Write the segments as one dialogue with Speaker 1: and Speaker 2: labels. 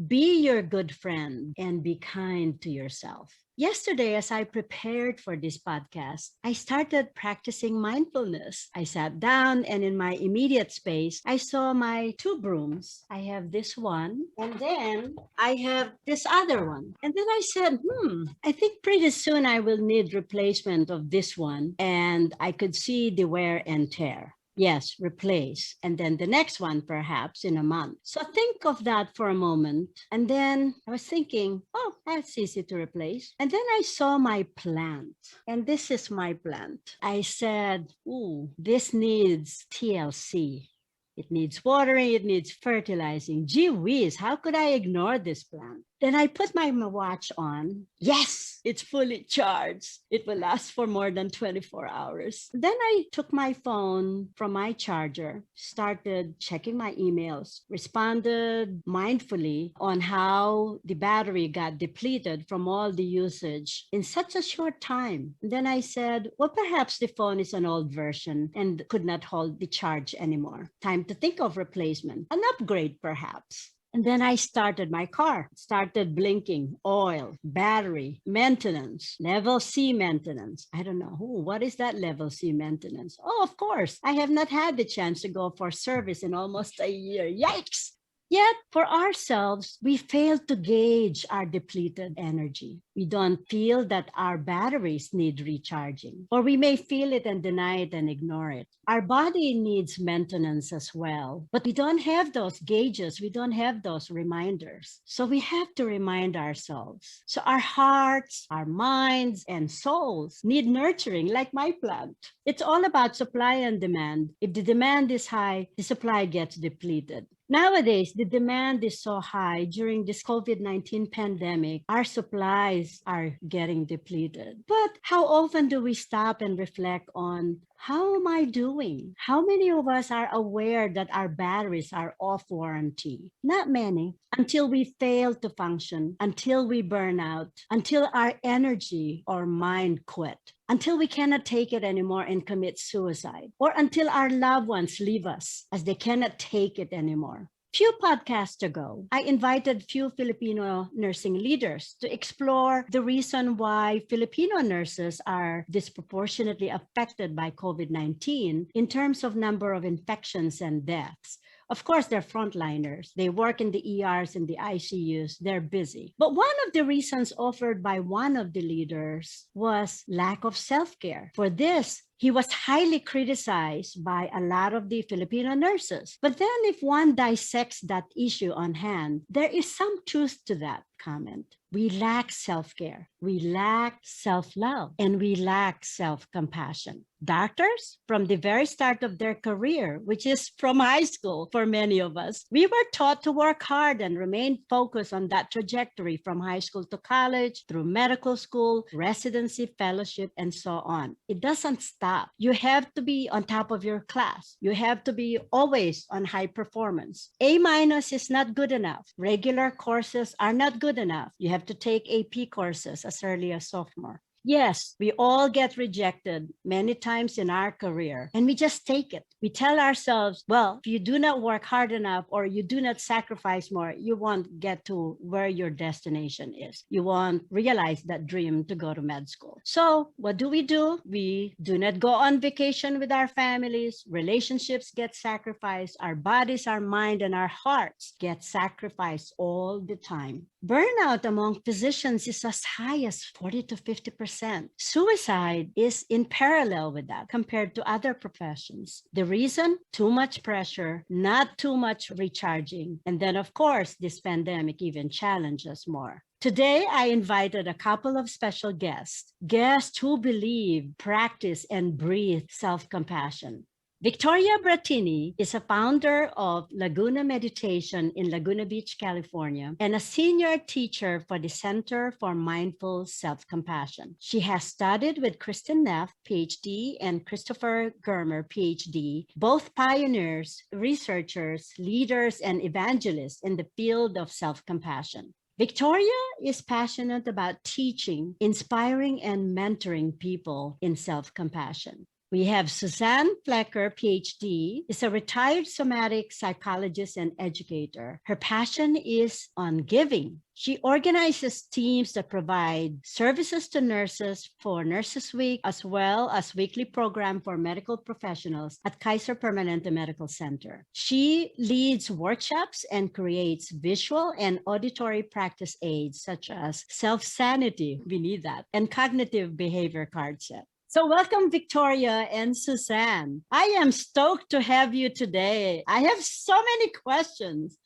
Speaker 1: Be your good friend and be kind to yourself. Yesterday, as I prepared for this podcast, I started practicing mindfulness. I sat down and in my immediate space, I saw my two brooms. I have this one and then I have this other one. And then I said, I think pretty soon I will need replacement of this one. And I could see the wear and tear. Yes, replace. And then the next one, perhaps in a month. So think of that for a moment. And then I was thinking, oh, that's easy to replace. And then I saw my plant. And this is my plant. I said, ooh, this needs TLC. It needs watering, it needs fertilizing. Gee whiz, how could I ignore this plant? Then I put my watch on. Yes, it's fully charged. It will last for more than 24 hours. Then I took my phone from my charger, started checking my emails, responded mindfully on how the battery got depleted from all the usage in such a short time. And then I said, well, perhaps the phone is an old version and could not hold the charge anymore. Time to think of replacement, an upgrade perhaps. And then I started my car, started blinking, oil, battery, maintenance, level C maintenance. I don't know. Ooh, what is that level C maintenance? Oh, of course. I have not had the chance to go for service in almost a year. Yikes. Yet, for ourselves, we fail to gauge our depleted energy. We don't feel that our batteries need recharging, or we may feel it and deny it and ignore it. Our body needs maintenance as well, but we don't have those gauges. We don't have those reminders. So we have to remind ourselves. So our hearts, our minds, and souls need nurturing like my plant. It's all about supply and demand. If the demand is high, the supply gets depleted. Nowadays, the demand is so high during this COVID-19 pandemic, our supplies are getting depleted. But how often do we stop and reflect on how am I doing? How many of us are aware that our batteries are off warranty? Not many. Until we fail to function, until we burn out, until our energy or mind quit, until we cannot take it anymore and commit suicide, or until our loved ones leave us as they cannot take it anymore. Few podcasts ago, I invited few Filipino nursing leaders to explore the reason why Filipino nurses are disproportionately affected by COVID-19 in terms of number of infections and deaths. Of course, they're frontliners. They work in the ERs and the ICUs. They're busy. But one of the reasons offered by one of the leaders was lack of self-care. For this, he was highly criticized by a lot of the Filipino nurses. But then if one dissects that issue on hand, there is some truth to that comment. We lack self-care, we lack self-love, and we lack self-compassion. Doctors, from the very start of their career, which is from high school for many of us, we were taught to work hard and remain focused on that trajectory from high school to college, through medical school, residency, fellowship, and so on. It doesn't stop. You have to be on top of your class. You have to be always on high performance. A- is not good enough. Regular courses are not good enough. You have to take AP courses as early as sophomore. Yes, we all get rejected many times in our career, and we just take it. We tell ourselves, well, if you do not work hard enough or you do not sacrifice more, you won't get to where your destination is. You won't realize that dream to go to med school. So what do? We do not go on vacation with our families. Relationships get sacrificed. Our bodies, our mind, and our hearts get sacrificed all the time. Burnout among physicians is as high as 40 to 50%. Suicide is in parallel with that compared to other professions. The reason? Too much pressure, not too much recharging. And then, of course, this pandemic even challenges more. Today, I invited a couple of special guests who believe, practice, and breathe self-compassion. Victoria Brattini is a founder of Laguna Meditation in Laguna Beach, California, and a senior teacher for the Center for Mindful Self-Compassion. She has studied with Kristen Neff, Ph.D., and Christopher Germer, Ph.D., both pioneers, researchers, leaders, and evangelists in the field of self-compassion. Victoria is passionate about teaching, inspiring, and mentoring people in self-compassion. We have Suzanne Flecker, Ph.D., is a retired somatic psychologist and educator. Her passion is on giving. She organizes teams that provide services to nurses for Nurses Week, as well as weekly program for medical professionals at Kaiser Permanente Medical Center. She leads workshops and creates visual and auditory practice aids such as self-sanity, we need that, and cognitive behavior card set. So welcome, Victoria and Suzanne. I am stoked to have you today. I have so many questions.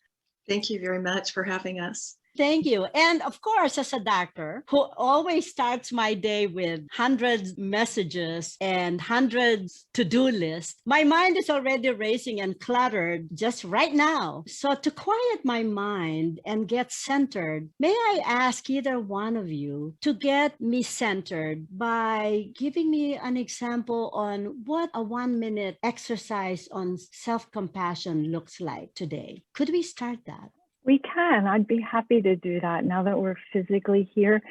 Speaker 2: Thank you very much for having us.
Speaker 1: Thank you. And of course, as a doctor who always starts my day with hundreds messages and hundreds to-do lists, my mind is already racing and cluttered just right now. So to quiet my mind and get centered, may I ask either one of you to get me centered by giving me an example on what a 1-minute exercise on self-compassion looks like today? Could we start that?
Speaker 3: We can. I'd be happy to do that now that we're physically here.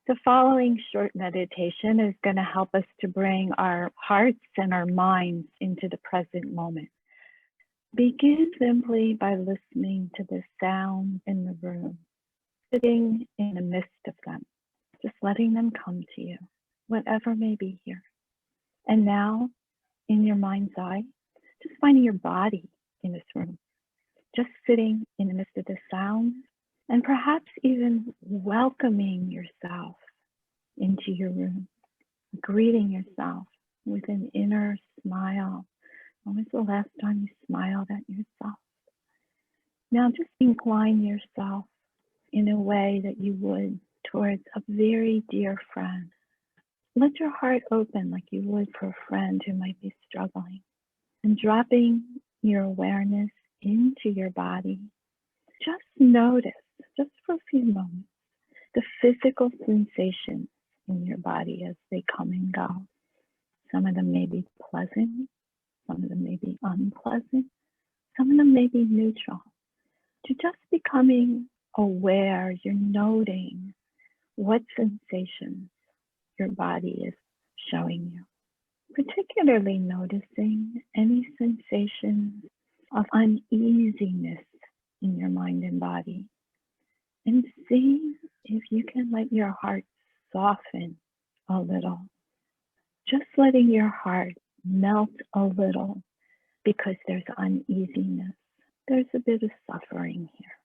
Speaker 3: The following short meditation is going to help us to bring our hearts and our minds into the present moment. Begin simply by listening to the sounds in the room, sitting in the midst of them, just letting them come to you, whatever may be here. And now, in your mind's eye, just finding your body in this room. Just sitting in the midst of the sounds and perhaps even welcoming yourself into your room, greeting yourself with an inner smile. When was the last time you smiled at yourself? Now just incline yourself in a way that you would towards a very dear friend. Let your heart open like you would for a friend who might be struggling, and dropping your awareness into your body. Just notice, just for a few moments, the physical sensations in your body as they come and go. Some of them may be pleasant, some of them may be unpleasant, some of them may be neutral. To just becoming aware, you're noting what sensations your body is showing you. Particularly noticing any sensations of uneasiness in your mind and body, and see if you can let your heart soften a little. Just letting your heart melt a little because there's uneasiness. There's a bit of suffering here.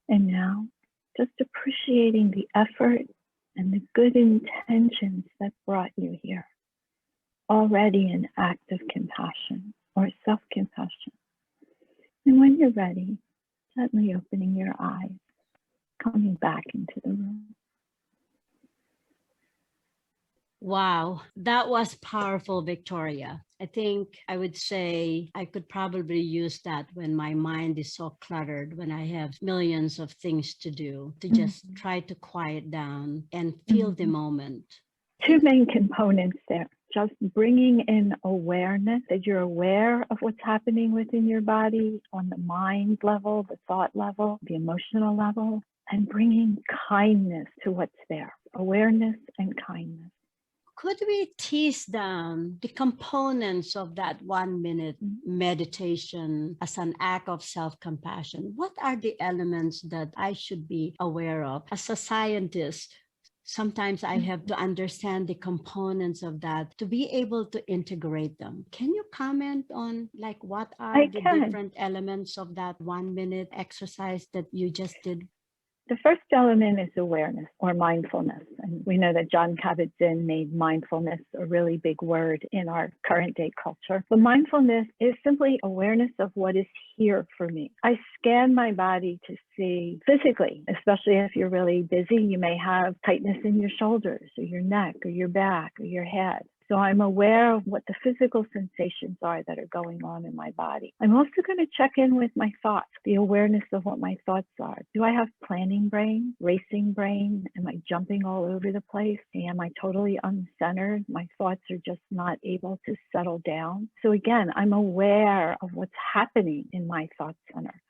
Speaker 3: And now, just appreciating the effort and the good intentions that brought you here. Already an act of compassion or self-compassion. And when you're ready, gently opening your eyes, coming back into the room.
Speaker 1: Wow, that was powerful, Victoria. I think I would say I could probably use that when my mind is so cluttered, when I have millions of things to do, to just try to quiet down and feel the moment.
Speaker 3: Two main components there. Just bringing in awareness, that you're aware of what's happening within your body on the mind level, the thought level, the emotional level, and bringing kindness to what's there. Awareness and kindness.
Speaker 1: Could we tease down the components of that 1-minute meditation as an act of self-compassion? What are the elements that I should be aware of? As a scientist, sometimes I have to understand the components of that to be able to integrate them. Can you comment on like what are the different elements of that 1-minute exercise that you just did?
Speaker 3: The first element is awareness or mindfulness. And we know that John Kabat-Zinn made mindfulness a really big word in our current day culture. But mindfulness is simply awareness of what is here for me. I scan my body to see physically, especially if you're really busy, you may have tightness in your shoulders or your neck or your back or your head. So I'm aware of what the physical sensations are that are going on in my body. I'm also going to check in with my thoughts, the awareness of what my thoughts are. Do I have planning brain, racing brain? Am I jumping all over the place? Am I totally uncentered? My thoughts are just not able to settle down. So again, I'm aware of what's happening in my thought center.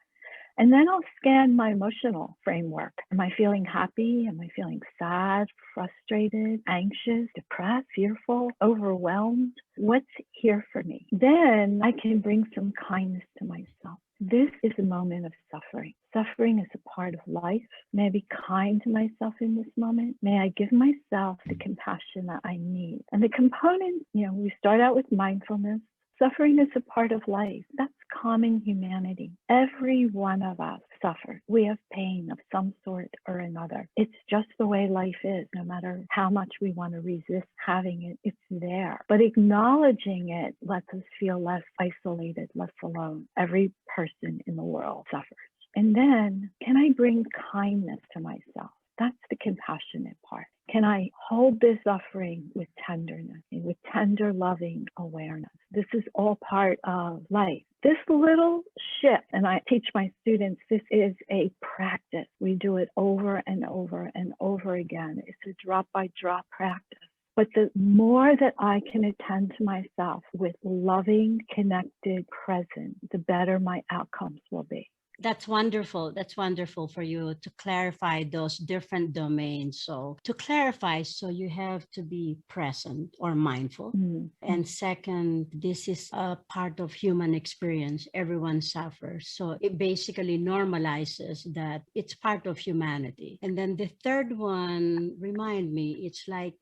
Speaker 3: And then I'll scan my emotional framework. Am I feeling happy? Am I feeling sad, frustrated, anxious, depressed, fearful, overwhelmed? What's here for me? Then I can bring some kindness to myself. This is a moment of suffering. Suffering is a part of life. May I be kind to myself in this moment? May I give myself the compassion that I need? And the component, we start out with mindfulness. Suffering is a part of life. That's common humanity. Every one of us suffers. We have pain of some sort or another. It's just the way life is. No matter how much we want to resist having it, it's there. But acknowledging it lets us feel less isolated, less alone. Every person in the world suffers. And then, can I bring kindness to myself? That's the compassionate part. Can I hold this suffering with tenderness, with tender, loving awareness? This is all part of life. This little shift, and I teach my students, this is a practice. We do it over and over and over again. It's a drop-by-drop practice. But the more that I can attend to myself with loving, connected presence, the better my outcomes will be.
Speaker 1: That's wonderful. That's wonderful for you to clarify those different domains. So to clarify, so you have to be present or mindful.
Speaker 3: Mm-hmm.
Speaker 1: And second, this is a part of human experience. Everyone suffers. So it basically normalizes that it's part of humanity. And then the third one, remind me, it's like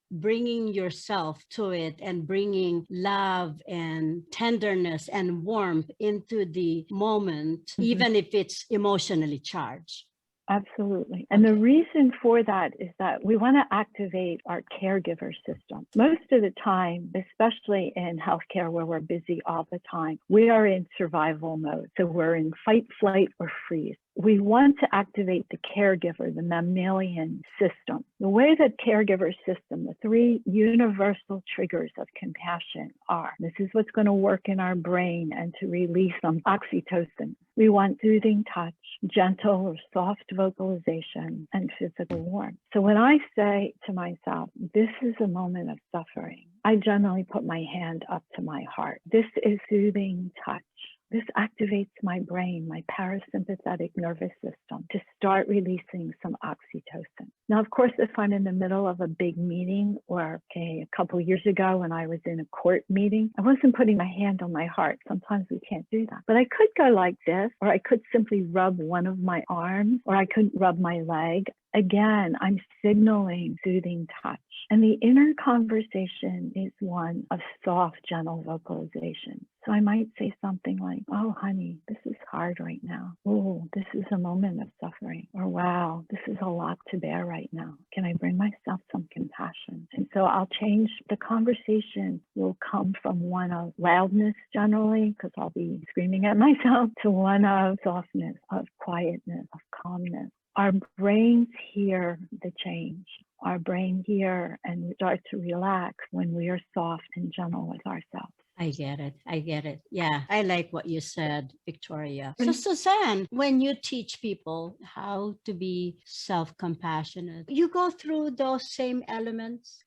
Speaker 1: bringing yourself to it and bringing love and tenderness and warmth into the moment, even if it's emotionally charged.
Speaker 3: Absolutely. And the reason for that is that we want to activate our caregiver system. Most of the time, especially in healthcare where we're busy all the time, we are in survival mode. So we're in fight, flight, or freeze. We want to activate the caregiver, the mammalian system. The way that caregiver system, the three universal triggers of compassion are, this is what's going to work in our brain and to release some oxytocin. We want soothing touch, gentle or soft vocalization, and physical warmth. So when I say to myself, this is a moment of suffering, I generally put my hand up to my heart. This is soothing touch. This activates my brain, my parasympathetic nervous system, to start releasing some oxytocin. Now, of course, if I'm in the middle of a big meeting, or a couple of years ago when I was in a court meeting, I wasn't putting my hand on my heart. Sometimes we can't do that. But I could go like this, or I could simply rub one of my arms, or I could rub my leg. Again, I'm signaling soothing touch. And the inner conversation is one of soft, gentle vocalization. So I might say something like, oh, honey, this is hard right now. Oh, this is a moment of suffering. Or, wow, this is a lot to bear right now. Can I bring myself some compassion? And so I'll change. The conversation will come from one of loudness generally, because I'll be screaming at myself, to one of softness, of quietness, of calmness. Our brains hear the change. Our brain hear and start to relax when we are soft and gentle with ourselves.
Speaker 1: I get it. Yeah, I like what you said, Victoria. So Suzanne, when you teach people how to be self-compassionate, you go through those same elements?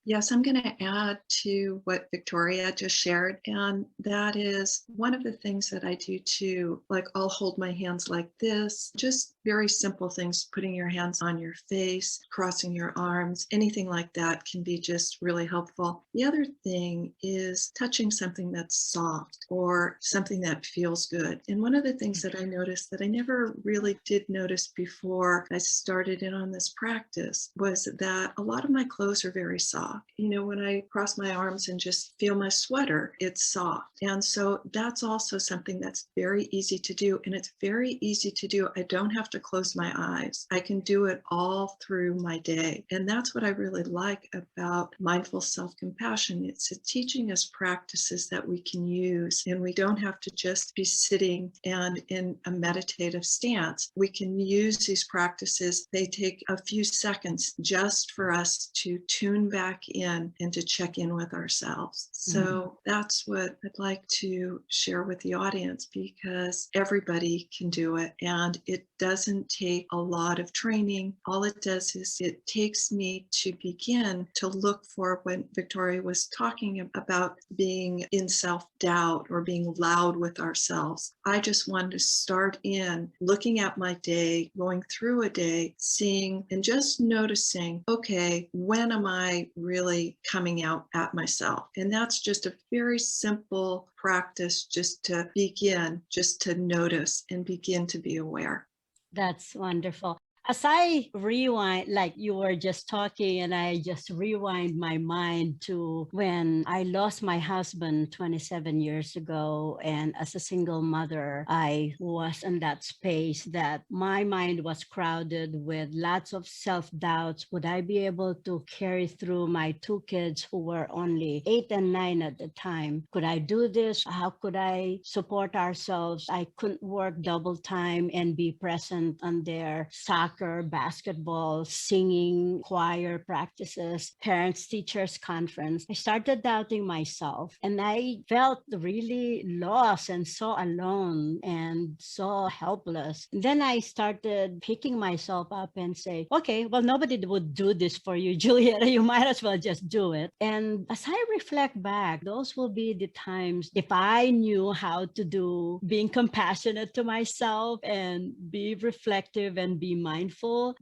Speaker 2: Yes, I'm going to add to what Victoria just shared. And that is one of the things that I do too. Like, I'll hold my hands like this, just very simple things, putting your hands on your face, crossing your arms, anything like that can be just really helpful. The other thing is touching something that's soft or something that feels good. And one of the things that I noticed that I never really did notice before I started in on this practice was that a lot of my clothes are very soft. When I cross my arms and just feel my sweater, it's soft. And so that's also something that's very easy to do. And it's very easy to do. I don't have to close my eyes. I can do it all through my day. And that's what I really like about mindful self-compassion. It's teaching us practices that we can use. And we don't have to just be sitting and in a meditative stance. We can use these practices. They take a few seconds just for us to tune back check in and to check in with ourselves. So that's what I'd like to share with the audience, because everybody can do it, and it doesn't take a lot of training. All it does is it takes me to begin to look for, when Victoria was talking about being in self-doubt or being loud with ourselves, I just wanted to start in looking at my day, going through a day, seeing and just noticing, okay, when am I really coming out at myself? And that's just a very simple practice, just to begin, just to notice and begin to be aware.
Speaker 1: That's wonderful. As I rewind, like you were just talking, and I just rewind my mind to when I lost my husband 27 years ago. And as a single mother, I was in that space that my mind was crowded with lots of self-doubts. Would I be able to carry through my two kids who were only 8 and 9 at the time? Could I do this? How could I support ourselves? I couldn't work double time and be present on their soccer, basketball, singing, choir practices, parents, teachers conference. I started doubting myself, and I felt really lost and so alone and so helpless. And then I started picking myself up and say, okay, well, nobody would do this for you, Julieta. You might as well just do it. And as I reflect back, those will be the times, if I knew how to do being compassionate to myself and be reflective and be mindful,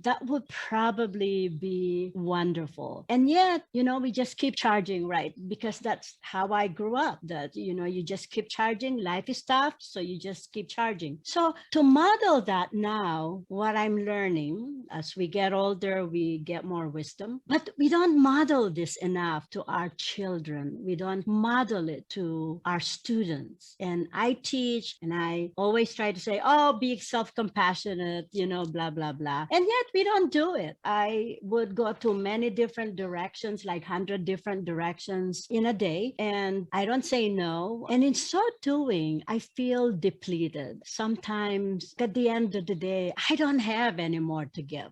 Speaker 1: that would probably be wonderful. And yet, we just keep charging, right? Because that's how I grew up, that, you just keep charging. Life is tough, so you just keep charging. So to model that now, what I'm learning, as we get older, we get more wisdom, but we don't model this enough to our children. We don't model it to our students. And I teach, and I always try to say, oh, be self-compassionate, blah, blah, blah. And yet we don't do it. I would go to many different directions, like 100 different directions in a day, and I don't say no. And in so doing, I feel depleted. Sometimes at the end of the day, I don't have any more to give.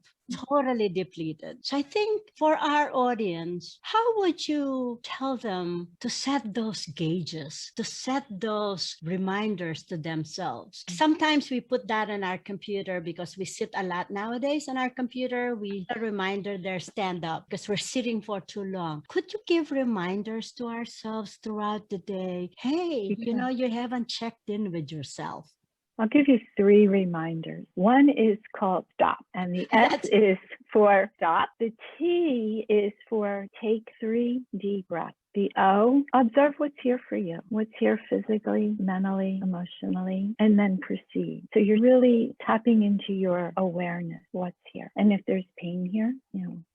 Speaker 1: Totally depleted. So I think for our audience, how would you tell them to set those gauges, to set those reminders to themselves? Sometimes we put that on our computer because we sit a lot nowadays on our computer. We a reminder there, stand up, because we're sitting for too long. Could you give reminders to ourselves throughout the day? Hey, you haven't checked in with yourself.
Speaker 3: I'll give you 3 reminders. One is called stop, and the S is for stop. The T is for take 3 deep breaths. The O, observe what's here for you, what's here physically, mentally, emotionally, and then proceed. So you're really tapping into your awareness, what's here. And if there's pain here,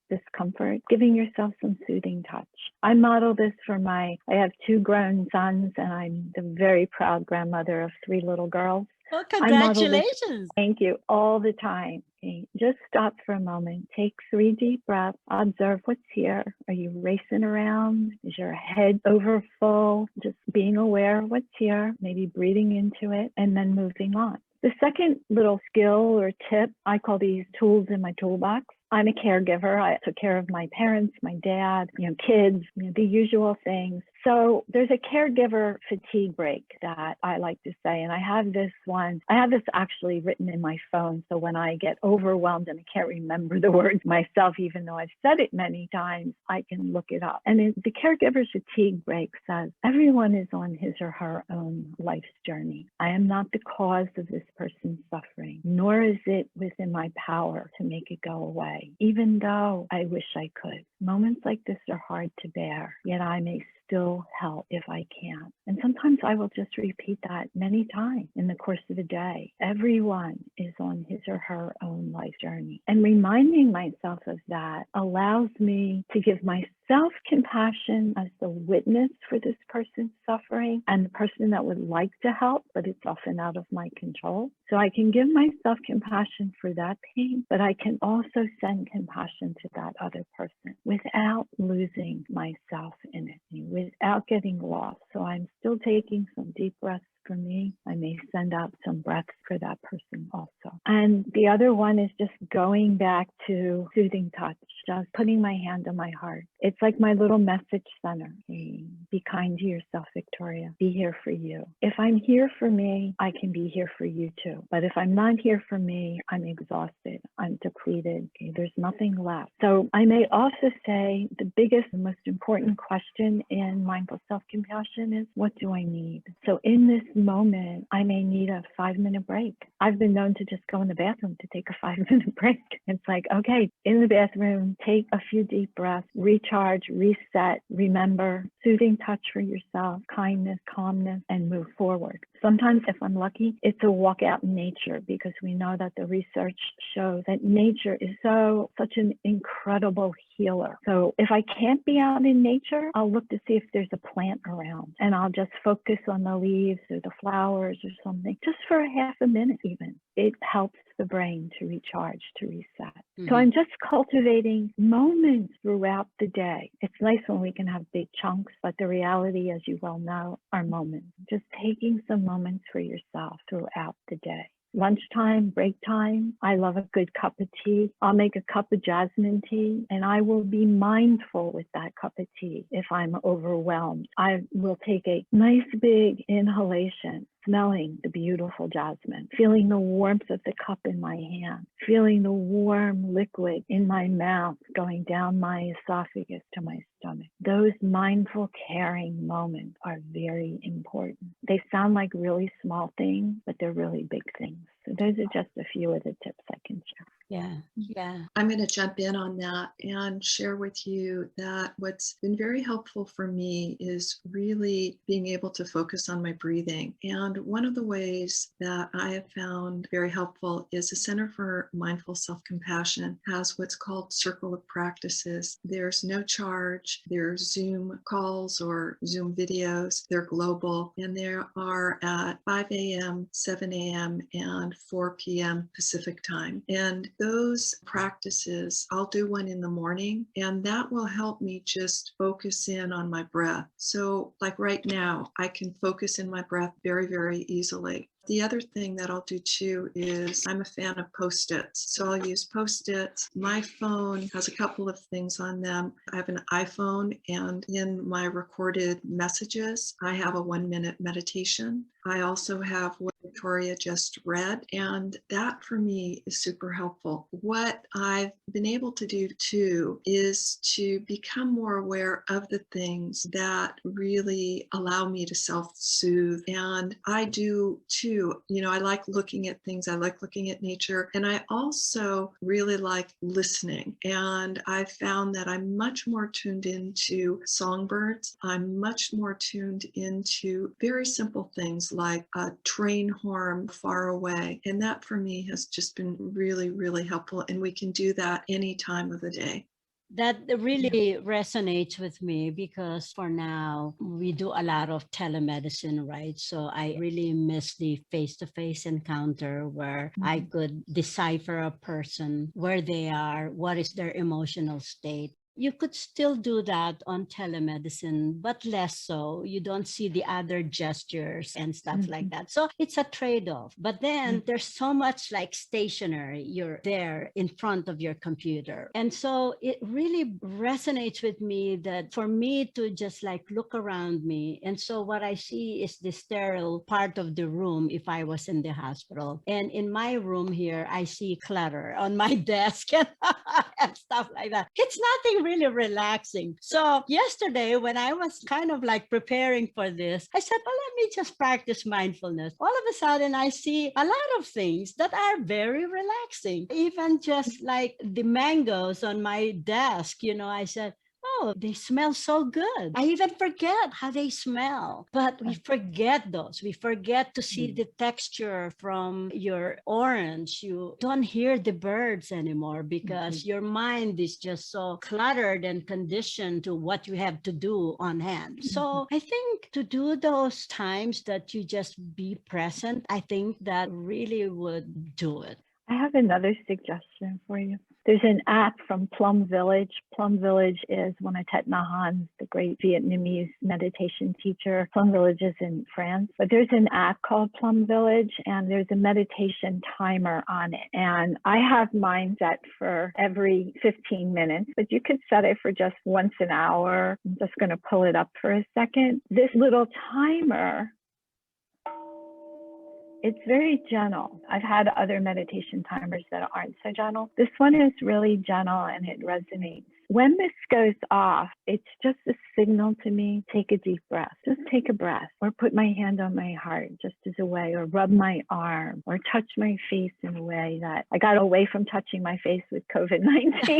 Speaker 3: discomfort, giving yourself some soothing touch. I model this for I have 2 grown sons, and I'm the very proud grandmother of 3 little girls.
Speaker 1: Well, congratulations.
Speaker 3: Thank you. All the time. Okay. Just stop for a moment. Take 3 deep breaths. Observe what's here. Are you racing around? Is your head over full? Just being aware of what's here, maybe breathing into it, and then moving on. The second little skill or tip, I call these tools in my toolbox. I'm a caregiver. I took care of my parents, my dad, kids, the usual things. So there's a caregiver fatigue break that I like to say, and I have this actually written in my phone. So when I get overwhelmed and I can't remember the words myself, even though I've said it many times, I can look it up. And the caregiver fatigue break says, everyone is on his or her own life's journey. I am not the cause of this person's suffering, nor is it within my power to make it go away, even though I wish I could. Moments like this are hard to bear, yet I may still help if I can. And sometimes I will just repeat that many times in the course of a day. Everyone is on his or her own life journey. And reminding myself of that allows me to give myself compassion as the witness for this person's suffering and the person that would like to help, but it's often out of my control. So I can give myself compassion for that pain, but I can also send compassion to that other person without losing myself in it, without getting lost. So I'm still taking some deep breaths for me, I may send out some breaths for that person also. And the other one is just going back to soothing touch, just putting my hand on my heart. It's like my little message center. Hey, be kind to yourself, Victoria. Be here for you. If I'm here for me, I can be here for you too. But if I'm not here for me, I'm exhausted. I'm depleted. Okay, there's nothing left. So I may also say the biggest, the most important question in mindful self-compassion is, what do I need? So in this moment, I may need a 5-minute break. I've been known to just go in the bathroom to take a 5-minute break. It's like, okay, in the bathroom, take a few deep breaths, recharge, reset, remember, soothing touch for yourself, kindness, calmness, and move forward. Sometimes, if I'm lucky, it's a walk out in nature, because we know that the research shows that nature is such an incredible healer. So if I can't be out in nature, I'll look to see if there's a plant around, and I'll just focus on the leaves or the flowers or something, just for a half a minute even. It helps the brain to recharge, to reset. So I'm just cultivating moments throughout the day. It's nice when we can have big chunks, but the reality, as you well know, are moments. Just taking some moments for yourself throughout the day. Lunchtime, break time, I love a good cup of tea. I'll make a cup of jasmine tea, and I will be mindful with that cup of tea. If I'm overwhelmed, I will take a nice big inhalation, smelling the beautiful jasmine, feeling the warmth of the cup in my hand, feeling the warm liquid in my mouth going down my esophagus to my stomach. Those mindful, caring moments are very important. They sound like really small things, but they're really big things. So those are just a few of the tips I can share.
Speaker 1: Yeah.
Speaker 2: I'm going to jump in on that and share with you that what's been very helpful for me is really being able to focus on my breathing. And one of the ways that I have found very helpful is the Center for Mindful Self-Compassion has what's called Circle of Practices. There's no charge. There's Zoom calls or Zoom videos. They're global, and they are at 5 a.m., 7 a.m., and 4 p.m. Pacific time. And those practices, I'll do one in the morning, and that will help me just focus in on my breath. So like right now, I can focus in my breath very, very easily. The other thing that I'll do too is I'm a fan of Post-its. So I'll use Post-its. My phone has a couple of things on them. I have an iPhone, and in my recorded messages, I have a 1-minute meditation. I also have what Victoria just read, and that for me is super helpful. What I've been able to do too is to become more aware of the things that really allow me to self-soothe. And I do too, I like looking at things. I like looking at nature, and I also really like listening. And I've found that I'm much more tuned into songbirds. I'm much more tuned into very simple things like a train horn far away. And that for me has just been really, really helpful. And we can do that any time of the day.
Speaker 1: That really resonates with me, because for now we do a lot of telemedicine, right? So I really miss the face-to-face encounter where I could decipher a person, where they are, what is their emotional state. You could still do that on telemedicine, but less so. You don't see the other gestures and stuff like that. So it's a trade-off. But then there's so much like stationary. You're there in front of your computer. And so it really resonates with me that for me to just like look around me. And so what I see is the sterile part of the room if I was in the hospital. And in my room here, I see clutter on my desk and stuff like that. It's nothing really relaxing. So yesterday, when I was kind of like preparing for this, I said, well, let me just practice mindfulness. All of a sudden, I see a lot of things that are very relaxing. Even just like the mangoes on my desk, I said, oh, they smell so good. I even forget how they smell. But we forget those. We forget to see the texture from your orange. You don't hear the birds anymore because your mind is just so cluttered and conditioned to what you have to do on hand. So I think to do those times that you just be present, I think that really would do it.
Speaker 3: I have another suggestion for you. There's an app from Plum Village. Plum Village is one of Thich Nhat Hanh's, the great Vietnamese meditation teacher. Plum Village is in France, but there's an app called Plum Village, and there's a meditation timer on it. And I have mine set for every 15 minutes, but you could set it for just once an hour. I'm just going to pull it up for a second. This little timer, it's very gentle. I've had other meditation timers that aren't so gentle. This one is really gentle and it resonates. When this goes off, it's just a signal to me, take a deep breath. Just take a breath, or put my hand on my heart just as a way, or rub my arm, or touch my face in a way that I got away from touching my face with COVID-19.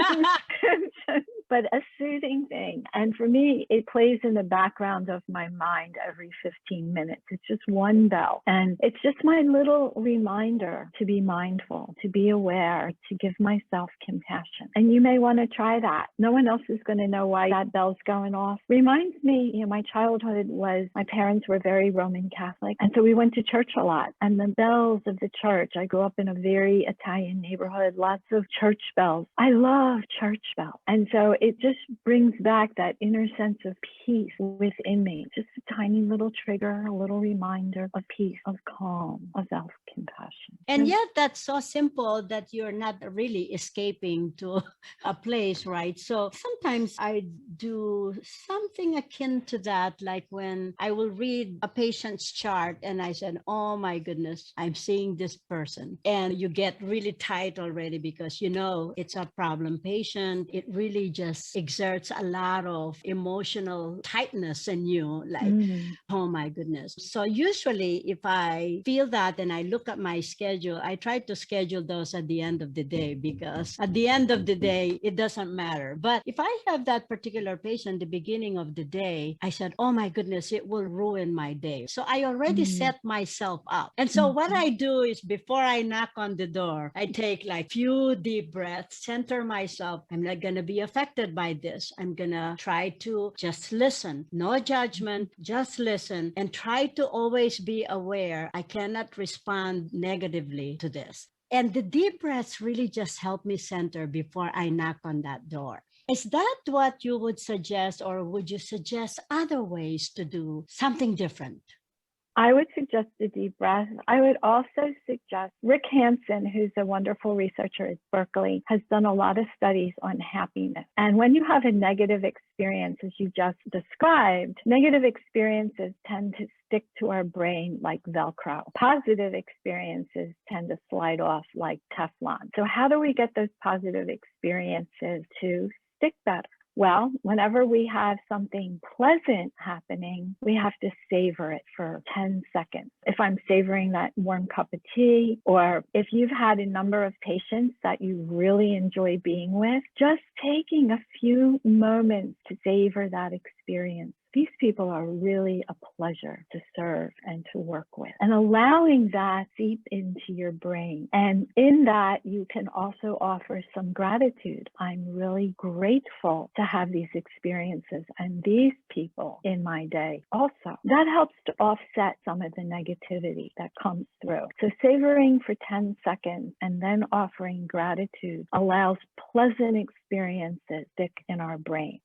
Speaker 3: But a soothing thing. And for me, it plays in the background of my mind every 15 minutes. It's just one bell. And it's just my little reminder to be mindful, to be aware, to give myself compassion. And you may want to try that. No one else is going to know why that bell's going off. Reminds me, my childhood was, my parents were very Roman Catholic. And so we went to church a lot. And the bells of the church, I grew up in a very Italian neighborhood, lots of church bells. I love church bells. And so it just brings back that inner sense of peace within me. Just a tiny little trigger, a little reminder of peace, of calm, of self-compassion.
Speaker 1: And yet that's so simple that you're not really escaping to a place, right? So sometimes I do something akin to that, like when I will read a patient's chart and I said, oh my goodness, I'm seeing this person. And you get really tight already because it's a problem patient. It really just exerts a lot of emotional tightness in you, like, oh my goodness. So usually if I feel that and I look at my schedule, I try to schedule those at the end of the day, because at the end of the day, it doesn't matter. But if I have that particular patient the beginning of the day, I said, oh my goodness, it will ruin my day. So I already set myself up. And so what I do is, before I knock on the door, I take like few deep breaths, center myself. I'm not going to be affected by this. I'm going to try to just listen, no judgment, just listen, and try to always be aware. I cannot respond negatively to this. And the deep breaths really just help me center before I knock on that door. Is that what you would suggest, or would you suggest other ways to do something different?
Speaker 3: I would suggest a deep breath. I would also suggest Rick Hansen, who's a wonderful researcher at Berkeley, has done a lot of studies on happiness. And when you have a negative experience, as you just described, negative experiences tend to stick to our brain like Velcro. Positive experiences tend to slide off like Teflon. So how do we get those positive experiences to stick better? Well, whenever we have something pleasant happening, we have to savor it for 10 seconds. If I'm savoring that warm cup of tea, or if you've had a number of patients that you really enjoy being with, just taking a few moments to savor that experience. These people are really a pleasure to serve and to work with, and allowing that seep into your brain. And in that, you can also offer some gratitude. I'm really grateful to have these experiences and these people in my day also. That helps to offset some of the negativity that comes through. So savoring for 10 seconds and then offering gratitude allows pleasant experiences stick in our brain.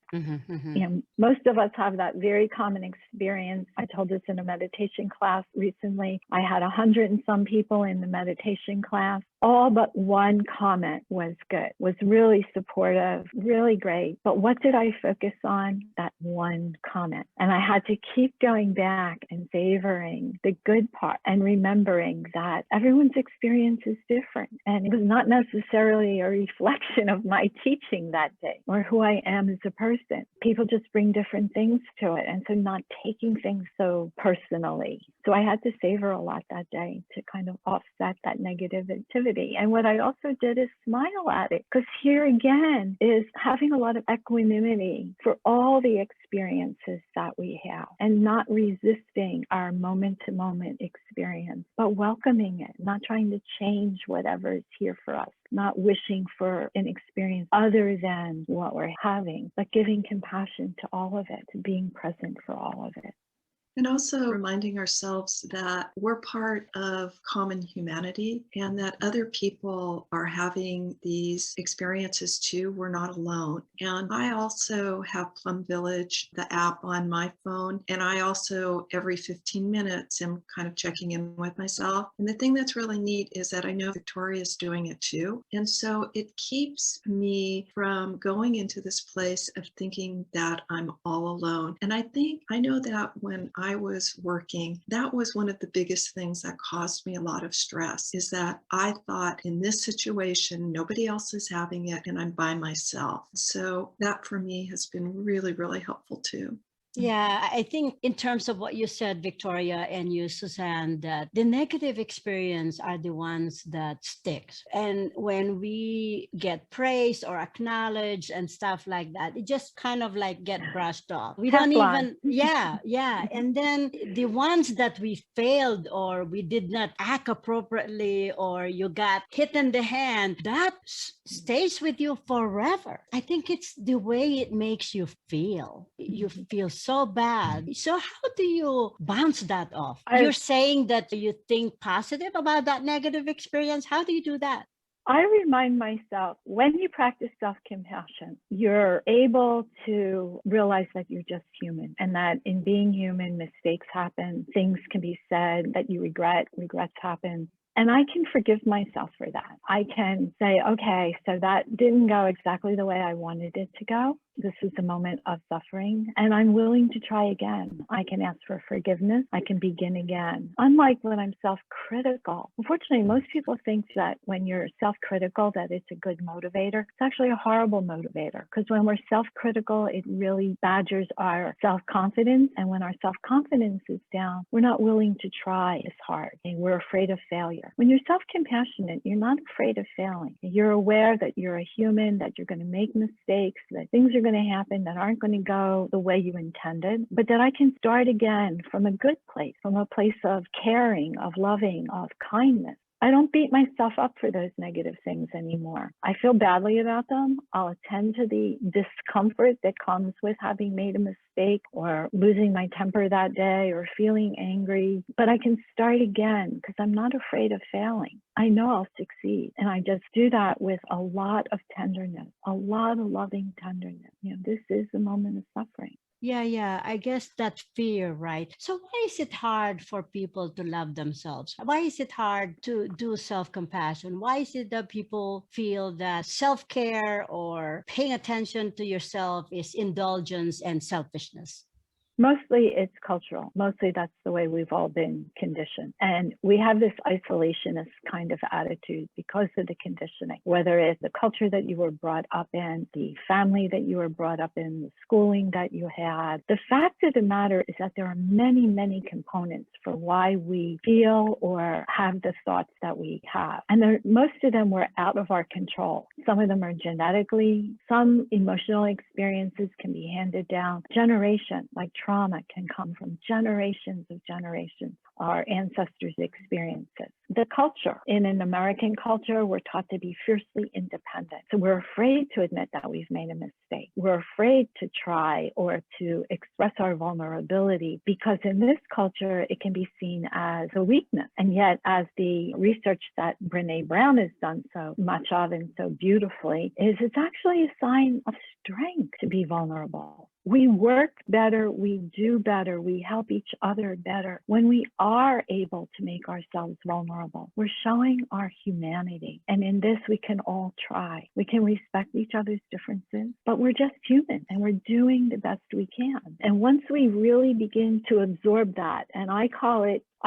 Speaker 3: Most of us have that very common experience. I told this in a meditation class recently. I had 100 and some people in the meditation class. All but one comment was good, was really supportive, really great. But what did I focus on? That one comment. And I had to keep going back and savoring the good part and remembering that everyone's experience is different. And it was not necessarily a reflection of my teaching that day or who I am as a person. People just bring different things to it. And so not taking things so personally. So I had to savor a lot that day to kind of offset that negativity. And what I also did is smile at it, because here again is having a lot of equanimity for all the experiences that we have, and not resisting our moment-to-moment experience, but welcoming it, not trying to change whatever is here for us, not wishing for an experience other than what we're having, but giving compassion to all of it, to being present for all of it.
Speaker 2: And also reminding ourselves that we're part of common humanity and that other people are having these experiences too. We're not alone. And I also have Plum Village, the app on my phone. And I also, every 15 minutes, am kind of checking in with myself. And the thing that's really neat is that I know Victoria's doing it too. And so it keeps me from going into this place of thinking that I'm all alone. And I know that when I was working, that was one of the biggest things that caused me a lot of stress, is that I thought in this situation, nobody else is having it and I'm by myself. So that for me has been really, really helpful too.
Speaker 1: Yeah, I think in terms of what you said, Victoria, and you, Suzanne, that the negative experience are the ones that sticks. And when we get praise or acknowledged and stuff like that, it just kind of like get brushed off. We don't
Speaker 3: Teflon.
Speaker 1: even, yeah. And then the ones that we failed or we did not act appropriately or you got hit in the hand, that stays with you forever. I think it's the way it makes you feel. You feel so bad. So how do you bounce that off? You're saying that you think positive about that negative experience. How do you do that?
Speaker 3: I remind myself, when you practice self-compassion, you're able to realize that you're just human and that in being human, mistakes happen, things can be said that you regret, regrets happen. And I can forgive myself for that. I can say, okay, so that didn't go exactly the way I wanted it to go. This is a moment of suffering, and I'm willing to try again. I can ask for forgiveness. I can begin again. Unlike when I'm self-critical. Unfortunately, most people think that when you're self-critical, that it's a good motivator. It's actually a horrible motivator, because when we're self-critical, it really badgers our self-confidence. And when our self-confidence is down, we're not willing to try as hard, and we're afraid of failure. When you're self-compassionate, you're not afraid of failing. You're aware that you're a human, that you're going to make mistakes, that things are going to happen that aren't going to go the way you intended, but that I can start again from a good place, from a place of caring, of loving, of kindness. I don't beat myself up for those negative things anymore. I feel badly about them. I'll attend to the discomfort that comes with having made a mistake or losing my temper that day or feeling angry, but I can start again because I'm not afraid of failing. I know I'll succeed. And I just do that with a lot of tenderness, a lot of loving tenderness. This is a moment of suffering.
Speaker 1: Yeah. I guess that fear, right? So why is it hard for people to love themselves? Why is it hard to do self-compassion? Why is it that people feel that self-care or paying attention to yourself is indulgence and selfishness?
Speaker 3: Mostly it's cultural. Mostly that's the way we've all been conditioned. And we have this isolationist kind of attitude because of the conditioning, whether it's the culture that you were brought up in, the family that you were brought up in, the schooling that you had. The fact of the matter is that there are many, many components for why we feel or have the thoughts that we have. And most of them were out of our control. Some of them are genetically, some emotional experiences can be handed down generation, like trauma can come from generations of generations, our ancestors' experiences. The culture, in an American culture, we're taught to be fiercely independent. So we're afraid to admit that we've made a mistake. We're afraid to try or to express our vulnerability because in this culture, it can be seen as a weakness. And yet, as the research that Brené Brown has done so much of and so beautifully, is it's actually a sign of strength to be vulnerable. We work better, we do better, we help each other better when we are able to make ourselves vulnerable. We're showing our humanity. And in this, we can all try. We can respect each other's differences, but we're just human and we're doing the best we can. And once we really begin to absorb that, and I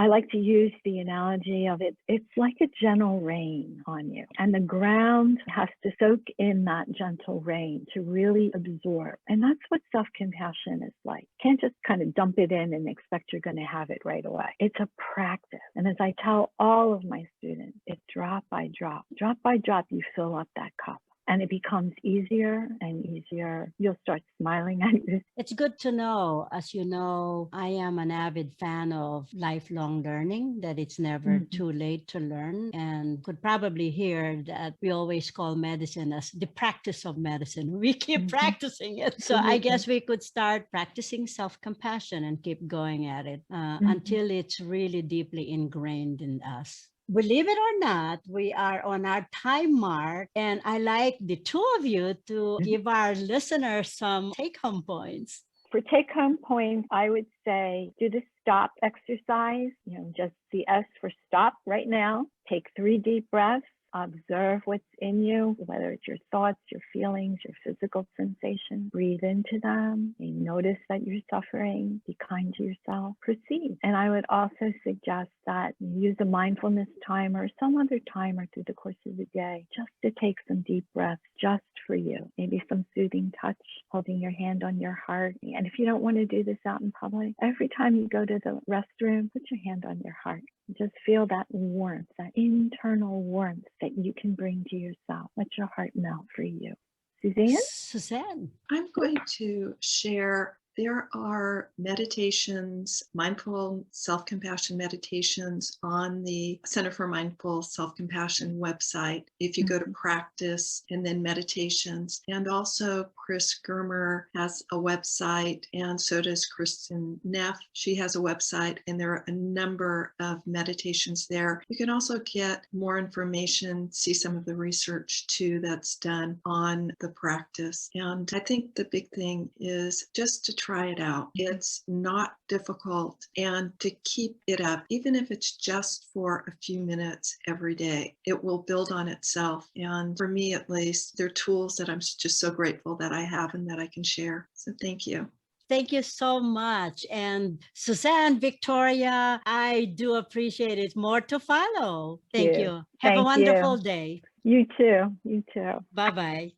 Speaker 3: like to use the analogy of it's like a gentle rain on you. And the ground has to soak in that gentle rain to really absorb. And that's what self-compassion is like. You can't just kind of dump it in and expect you're going to have it right away. It's a practice. And as I tell all of my students, it's drop by drop. Drop by drop, you fill up that cup. and it becomes easier and easier. You'll start smiling at it.
Speaker 1: It's good to know. As you know, I am an avid fan of lifelong learning, that it's never too late to learn, and could probably hear that we always call medicine as the practice of medicine. We keep practicing it. So I guess we could start practicing self-compassion and keep going at it until it's really deeply ingrained in us. Believe it or not, we are on our time mark, and I like the two of you to give our listeners some take-home points.
Speaker 3: For take-home points, I would say do the stop exercise, just the S for stop right now. Take 3 deep breaths. Observe what's in you, whether it's your thoughts, your feelings, your physical sensations. Breathe into them. And notice that you're suffering. Be kind to yourself. Proceed. And I would also suggest that you use a mindfulness timer or some other timer through the course of the day just to take some deep breaths just for you. Maybe some soothing touch, holding your hand on your heart. And if you don't want to do this out in public, every time you go to the restroom, put your hand on your heart. Just feel that warmth, that internal warmth that you can bring to yourself. Let your heart melt for you. Suzanne?
Speaker 1: Suzanne.
Speaker 2: I'm going to share. There are meditations, mindful self-compassion meditations on the Center for Mindful Self-Compassion website. If you go to practice and then meditations, and also Chris Germer has a website, and so does Kristen Neff. She has a website, and there are a number of meditations there. You can also get more information, see some of the research too that's done on the practice. And I think the big thing is just to try it out. It's not difficult, and to keep it up, even if it's just for a few minutes every day, it will build on itself. And for me, at least, they're tools that I'm just so grateful that I have and that I can share. So thank you.
Speaker 1: Thank you so much. And Suzanne, Victoria, I do appreciate it. More to follow. Thank you. Have a wonderful day.
Speaker 3: You too. You too.
Speaker 1: Bye-bye.